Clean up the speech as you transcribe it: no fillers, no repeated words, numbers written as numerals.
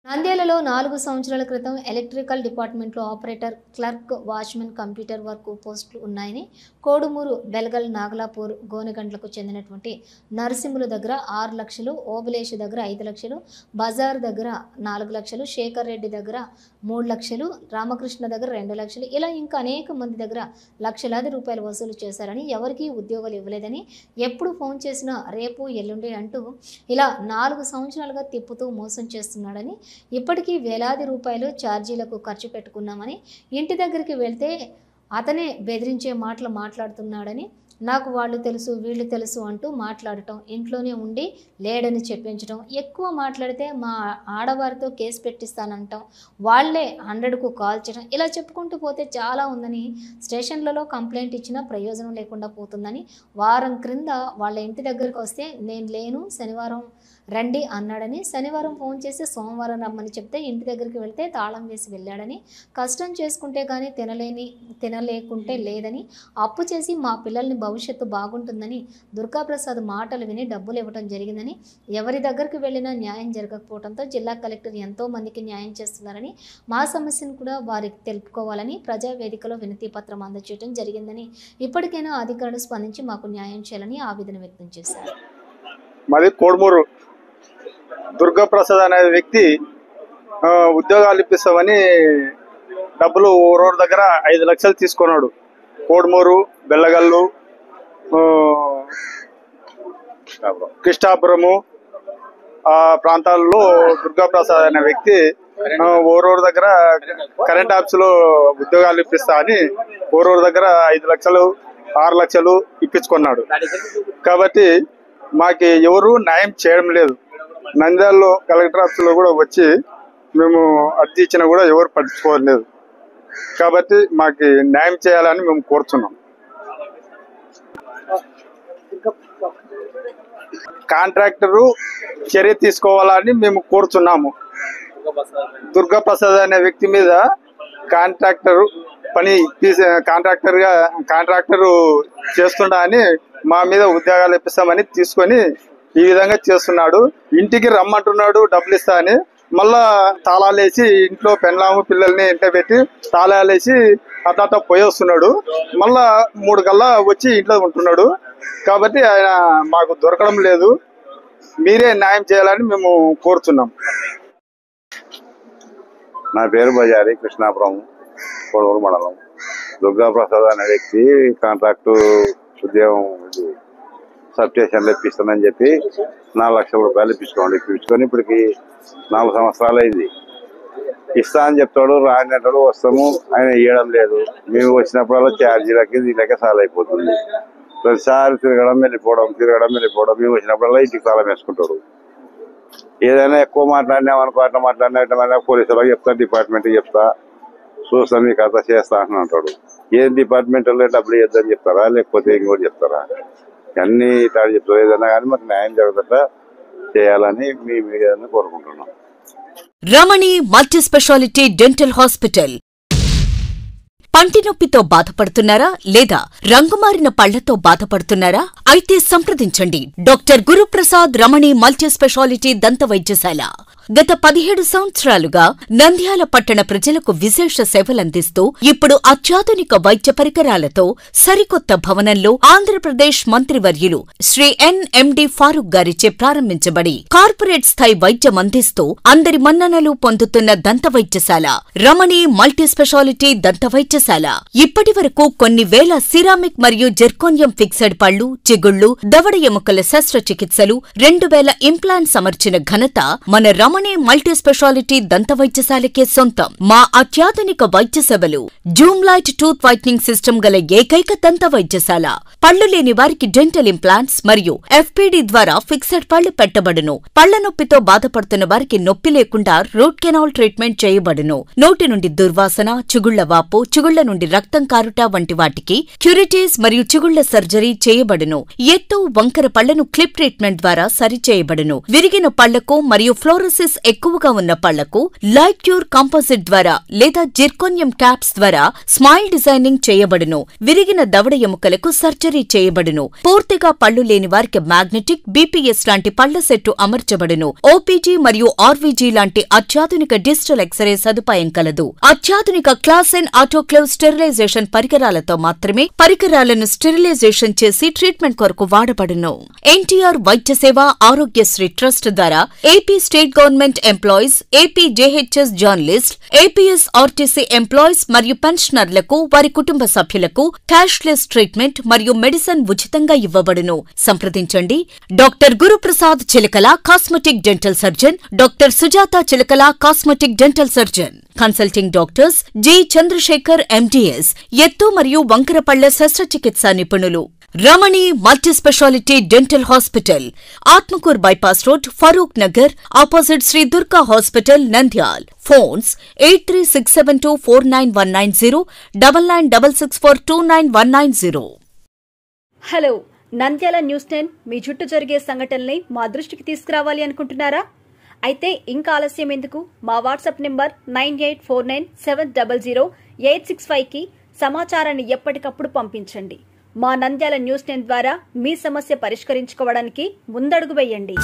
నంద్యాలలో 4 సంవత్సరాల క్రితం ఎలక్ట్రికల్ డిపార్ట్మెంట్లో operator, clerk, watchman, computer work పోస్టులు ఉన్నాయని కోడుమూరు, బెల్గల్, నాగలాపూర్, గోనెగండ్లకు చెందినటువంటి నరసింహుల దగ్గర 6 లక్షలు, ఓబులేష్ దగ్గర 5 లక్షలు, బజార్ దగ్గర 4 లక్షలు, శేఖర్ రెడ్డి దగ్గర 3 లక్షలు, రామకృష్ణ దగ్గర 2 లక్షలు, ఇలా ఇంకా అనేక మంది దగ్గర లక్షలాది రూపాయలు వసూలు చేశారని, ఎవరికీ ఉద్యోగాలు ఇవ్వలేదని, ఎప్పుడు ఫోన్ చేసినా రేపు ఎల్లుండి అంటూ ఇలా 4 సంవత్సరాలుగా తిప్పుతూ మోసం చేస్తున్నాడని, ఇప్పటికీ వేలాది రూపాయలు ఛార్జీలకు ఖర్చు పెట్టుకున్నామని, ఇంటి దగ్గరికి వెళ్తే అతనే బెదిరించే మాటలు మాట్లాడుతున్నాడని, నాకు వాళ్ళు తెలుసు వీళ్ళు తెలుసు అంటూ మాట్లాడటం, ఇంట్లోనే ఉండి లేడని చెప్పించడం, ఎక్కువ మాట్లాడితే మా ఆడవారితో కేసు పెట్టిస్తానంటాం, వాళ్లే 100కు కాల్ చేయడం, ఇలా చెప్పుకుంటూ పోతే చాలా ఉందని, స్టేషన్లలో కంప్లైంట్ ఇచ్చినా ప్రయోజనం లేకుండా పోతుందని, వారం క్రింద వాళ్ళ ఇంటి దగ్గరికి వస్తే నేను లేను, శనివారం రండి అన్నాడని, శనివారం ఫోన్ చేసి సోమవారం రమ్మని చెప్తే ఇంటి దగ్గరికి వెళ్తే తాళం వేసి వెళ్ళాడని, కష్టం చేసుకుంటే కానీ తినలేకుంటే లేదని, అప్పు చేసి మా పిల్లల్ని భవిష్యత్తు బాగుంటుందని దుర్గాప్రసాద్ మాటలు విని డబ్బులు ఇవ్వడం జరిగిందని, ఎవరి దగ్గరికి వెళ్ళినా న్యాయం జరగకపోవడంతో జిల్లా కలెక్టర్ ఎంతో మందికి న్యాయం చేస్తున్నారని, మా సమస్యను కూడా వారికి తెలుపుకోవాలని ప్రజావేదికలో వినతి పత్రం అందజేయడం జరిగిందని, ఇప్పటికైనా అధికారులు స్పందించి మాకు న్యాయం చేయాలని ఆవేదన వ్యక్తం చేశారు. మాది కోడుమూరు. దుర్గాప్రసాద్ అనే వ్యక్తి ఉద్యోగాలు ఇప్పిస్తామని డబ్బులు ఊరోరు దగ్గర 5 లక్షలు తీసుకున్నాడు. కోడుమూరు, బెల్లగల్లు, కృష్ణాపురము ఆ ప్రాంతాల్లో దుర్గాప్రసాద్ అనే వ్యక్తి ఊరోరు దగ్గర కరెంట్ ఆఫీసులో ఉద్యోగాలు ఇప్పిస్తా అని ఊరోరు దగ్గర 5 లక్షలు 6 లక్షలు ఇప్పించుకున్నాడు. కాబట్టి మాకు ఎవరు న్యాయం చేయడం లేదు. నంద్యాలలో కలెక్టర్ ఆఫీసులో కూడా వచ్చి మేము అర్జీ ఇచ్చినా కూడా ఎవరు పట్టించుకోలేదు. కాబట్టి మాకు న్యాయం చేయాలని మేము కోరుతున్నాం. కాంట్రాక్టరు చర్య తీసుకోవాలని మేము కోరుతున్నాము. దుర్గాప్రసాద్ అనే వ్యక్తి మీద కాంట్రాక్టరు కాంట్రాక్టరు చేస్తుండా అని మా మీద ఉద్యోగాలు ఇప్పిస్తామని తీసుకొని ఈ విధంగా చేస్తున్నాడు. ఇంటికి రమ్మంటున్నాడు డబ్బులు ఇస్తా అని, మళ్ళా తాళాలేసి ఇంట్లో పెళ్ళాము పిల్లల్ని ఇంట పెట్టి తాళాలేసి అట్లా పోయేస్తున్నాడు. మళ్ళా 3 గల్లా వచ్చి ఇంట్లో ఉంటున్నాడు. కాబట్టి ఆయన మాకు దొరకడం లేదు. మీరే న్యాయం చేయాలని మేము కోరుతున్నాం. నా పేరు బజారి, కృష్ణాపురం, కోడుమూరు మండలం. దుర్గాప్రసాద్ అనే వ్యక్తి కాంట్రాక్టు ఉద్యోగం సబ్ స్టేషన్లో ఇప్పిస్తానని చెప్పి 4 లక్షల రూపాయలు ఇప్పించుకొని ఇప్పటికి 4 సంవత్సరాలు అయింది. ఇస్తా అని చెప్తాడు, రాని అంటాడు, వస్తాము, ఆయన ఇవ్వడం లేదు. మేము వచ్చినప్పుడల్లా ఛార్జీలకి దీనికే సాల్ అయిపోతుంది. ప్రతిసారి తిరగడం వెళ్ళిపోవడం. మేము వచ్చినప్పుడల్లా ఇంటికి తాళం వేసుకుంటాడు. ఏదైనా ఎక్కువ మాట్లాడినామనుకో, అట్లా మాట్లాడినా పోలీసులకు చెప్తా, డిపార్ట్మెంట్కి చెప్తా, చూస్తాను మీకు అంతా చేస్తా అని అంటాడు. ఏ డిపార్ట్మెంట్లో డబ్బులు ఇద్దని చెప్తారా, లేకపోతే ఇంకోటి చెప్తారా? అన్ని ఇట్లా చెప్తారు. ఏదైనా కానీ మాకు న్యాయం జరుగుతుందా చేయాలని మీ మీడియాని కోరుకుంటున్నాం. రమణి మల్టీ స్పెషాలిటీ డెంటల్ హాస్పిటల్. పంటి నొప్పితో బాధపడుతున్నారా లేదా రంగుమారిన పళ్లతో బాధపడుతున్నారా? అయితే సంప్రదించండి డాక్టర్ గురుప్రసాద్ రమణి మల్టీ స్పెషాలిటీ దంత వైద్యశాల. గత 17 సంవత్సరాలుగా నంద్యాల పట్టణ ప్రజలకు విశేష సేవలందిస్తూ ఇప్పుడు అత్యాధునిక వైద్య పరికరాలతో సరికొత్త భవనంలో ఆంధ్రప్రదేశ్ మంత్రివర్యులు శ్రీ ఎన్.ఎం.డి. ఫారూక్ గారిచే ప్రారంభించబడి కార్పొరేట్ స్థాయి వైద్యం అందిస్తూ అందరి మన్ననలు పొందుతున్న దంత వైద్యశాల రమణి మల్టీ స్పెషాలిటీ దంత వైద్యశాల. ఇప్పటి వరకు కొన్ని వేల సిరామిక్ మరియు జెర్కోనియం ఫిక్సెడ్ పళ్లు, చిగుళ్లు, దవడ ఎముకల శస్త్రచికిత్సలు, 2000 ఇంప్లాంట్స్ అమర్చిన ఘనత మన రమణి మల్టీ స్పెషాలిటీ దంత వైద్యశాలకే సొంతం. మా అత్యాధునిక వైద్య సేవలు Zoom light tooth whitening system గల ఏకైక దంత వైద్యశాల. పళ్లు లేని వారికి డెంటల్ ఇంప్లాంట్స్ మరియు ఎఫ్పిడి ద్వారా ఫిక్సెడ్ పళ్లు పెట్టబడును. పళ్ల నొప్పితో బాధపడుతున్న వారికి నొప్పి లేకుండా రూట్ కెనాల్ ట్రీట్మెంట్ చేయబడును. నోటి నుండి దుర్వాసన, చిగుళ్ల వాపు, చిగుళ్ల నుండి రక్తం కారుట వంటి వాటికి క్యూరిటీస్ మరియు చిగుళ్ల సర్జరీ చేయబడును. ఎత్తు, వంకర పళ్లను క్లిప్ ట్రీట్మెంట్ ద్వారా సరిచేయబడును. విరిగిన పళ్లకు మరియు ఫ్లోరోసిస్ సర్ఫేస్ ఎక్కువగా ఉన్న పళ్లకు లైట్ క్యూర్ కాంపోజిట్ ద్వారా లేదా జిర్కోనియం క్యాప్స్ ద్వారా స్మైల్ డిజైనింగ్ చేయబడును. విరిగిన దవడ ఎముకలకు సర్జరీ చేయబడును. పూర్తిగా పళ్లు లేని వారికి మ్యాగ్నెటిక్, బీపీఎస్ లాంటి పళ్ల సెట్టు అమర్చబడును. ఓపీజీ మరియు ఆర్వీజీ లాంటి అత్యాధునిక డిజిటల్ ఎక్స్రే సదుపాయం కలదు. అత్యాధునిక క్లాస్ ఎన్ ఆటోక్లేవ్ స్టెరిలైజేషన్ పరికరాలతో మాత్రమే పరికరాలను స్టెరిలైజేషన్ చేసి ట్రీట్మెంట్ కొరకు వాడబడును. ఎన్టీఆర్ వైద్య సేవ ఆరోగ్యశ్రీ ట్రస్ట్ ద్వారా AP state government employees, AP JHS journalist, APS RTC employees మరియు పెన్షనర్లకు వారి కుటుంబ సభ్యులకు క్యాష్లెస్ ట్రీట్మెంట్ మరియు మెడిసిన్ ఉచితంగా ఇవ్వబడును. సంప్రదించండి doctor Guruprasad Chilakala, cosmetic dental surgeon, doctor Sujatha Chilakala, cosmetic dental surgeon. Consulting doctors G Chandrashekar MDS, ఎత్తు మరియు వంకరపళ్ల శస్త్రచికిత్స నిపుణులు. Ramani multi speciality dental hospital, Atmakur bypass road, Farooq Nagar, opposite Shri Durga hospital, Nandyal. Phones 8367249190, 9966429190. Hello, Nandyala news 10 మీ చుట్టూ జరిగే సంఘటనల్ని మా దృష్టికి తీసుకురావాలి అనుకుంటున్నారా? అయితే ఇంకా ఆలస్యం ఎందుకు? మా వాట్సాప్ నెంబర్ 9849700865కి సమాచారాన్ని ఎప్పటికప్పుడు పంపించండి. మా నంద్యాల న్యూస్ 10 ద్వారా మీ సమస్య పరిష్కరించుకోవడానికి ముందడుగు వేయండి.